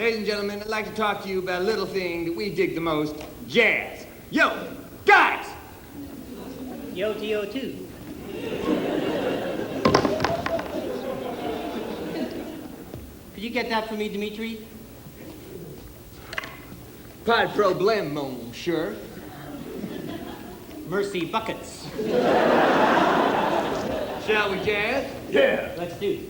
Ladies and gentlemen, I'd like to talk to you about a little thing that we dig the most, jazz. Yo, guys! Yo, TO2. Could you get that for me, Dimitri? Pas de problème, mon cher. Mercy buckets. Shall we jazz? Yeah. Let's do.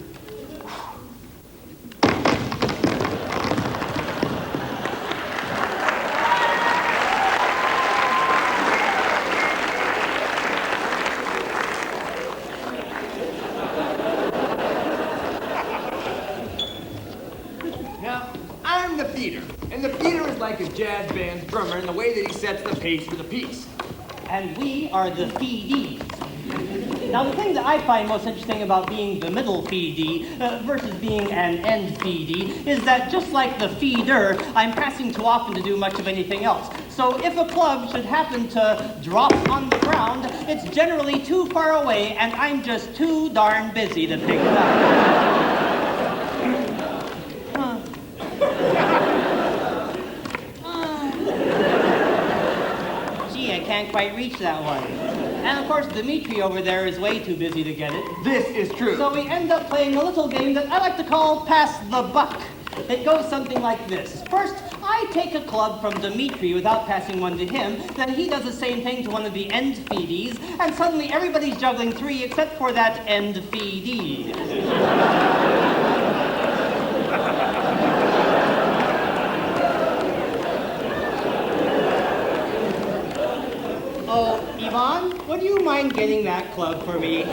Now, I'm the feeder, and the feeder is like a jazz band's drummer in the way that he sets the pace for the piece. And we are the feedees. Now, the thing that I find most interesting about being the middle feedee versus being an end feedee is that just like the feeder, I'm passing too often to do much of anything else. So if a club should happen to drop on the ground, it's generally too far away, and I'm just too darn busy to pick it up. Gee, I can't quite reach that one. And of course, Dimitri over there is way too busy to get it. This is true. So we end up playing a little game that I like to call Pass the Buck. It goes something like this. First, I take a club from Dimitri without passing one to him. Then he does the same thing to one of the end feedees. And suddenly everybody's juggling three except for that end feedee. Oh, Ivan, would you mind getting that club for me?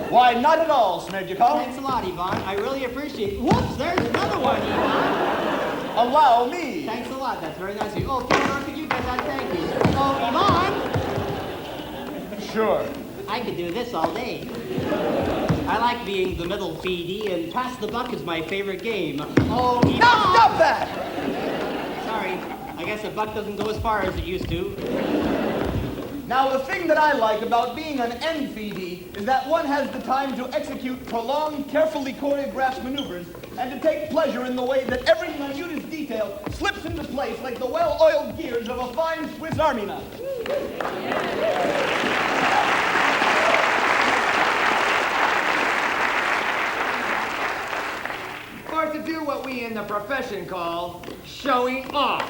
Why, not at all, Smedjikov. Thanks a lot, Ivan. I really appreciate it. Whoops, there's another one, Ivan. Allow me. Thanks a lot. That's very nice of you. Oh, Theodore, could you get that? Thank you. Oh, Ivan. Sure. I could do this all day. I like being the middle feedee, and Pass the Buck is my favorite game. Oh, Ivan. Now stop that! Sorry. I guess a buck doesn't go as far as it used to. Now, the thing that I like about being an end feedee is that one has the time to execute prolonged, carefully choreographed maneuvers and to take pleasure in the way that every minutest detail slips into place like the well-oiled gears of a fine Swiss Army knife. Or to do what we in the profession call showing off.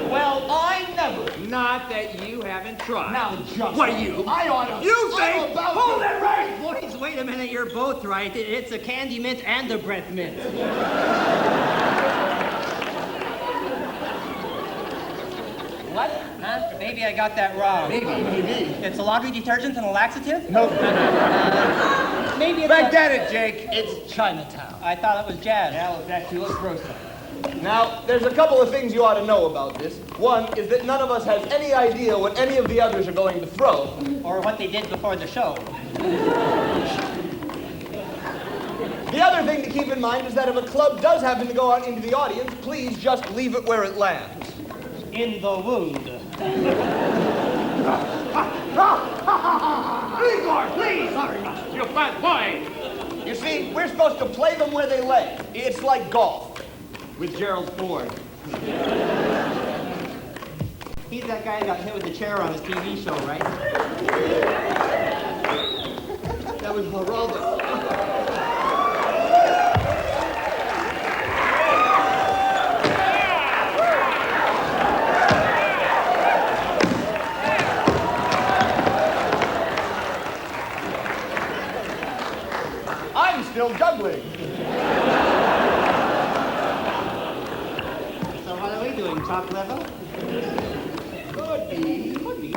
Well, I never. Not that you haven't tried. Now, just. What are you? I ought to. You think? I'm about Hold to. it right! Boys, wait a minute. You're both right. It's a candy mint and a breath mint. What? Huh? Maybe I got that wrong. Maybe. It's a laundry detergent and a laxative? No. Maybe it's Back at it, Jake. It's Chinatown. I thought it was jazz. Now, back to let's roast them. Now, there's a couple of things you ought to know about this. One is that none of us has any idea what any of the others are going to throw. Or what they did before the show. The other thing to keep in mind is that if a club does happen to go out into the audience, please just leave it where it lands. In the wound. Igor, please! Sorry, you fat boy! You see, we're supposed to play them where they lay. It's like golf. With Gerald Ford. He's that guy who got hit with the chair on his TV show, right? That was Geraldo. I'm still juggling. So what are we doing, top level? Could be. Could be.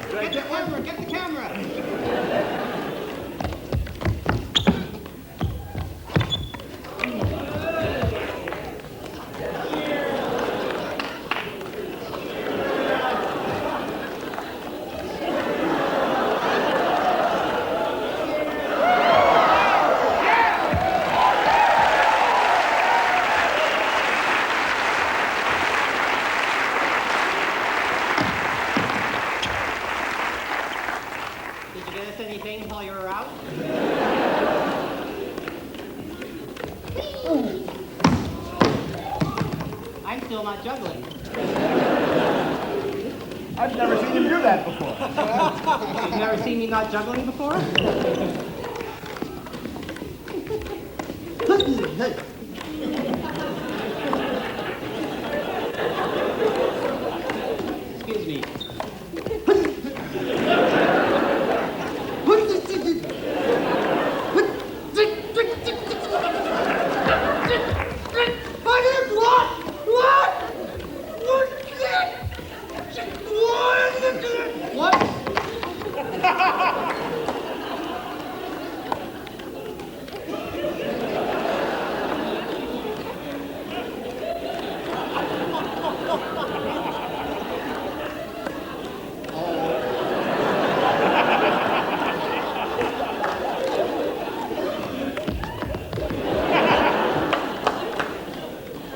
Did I get one? still not juggling? I've never seen him do that before. You've never seen me not juggling before? Excuse me. What?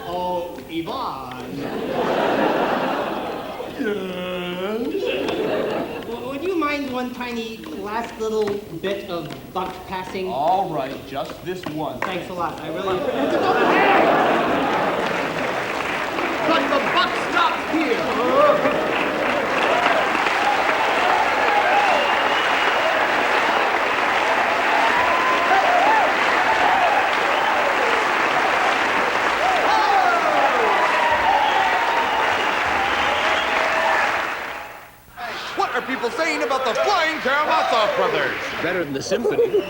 Oh, Ivan. Would you mind one tiny last little bit of buck passing? All right, just this one. Thanks a lot. I really appreciate But the buck stops here. What are people saying about the Flying Karamzov brothers? Better than the symphony.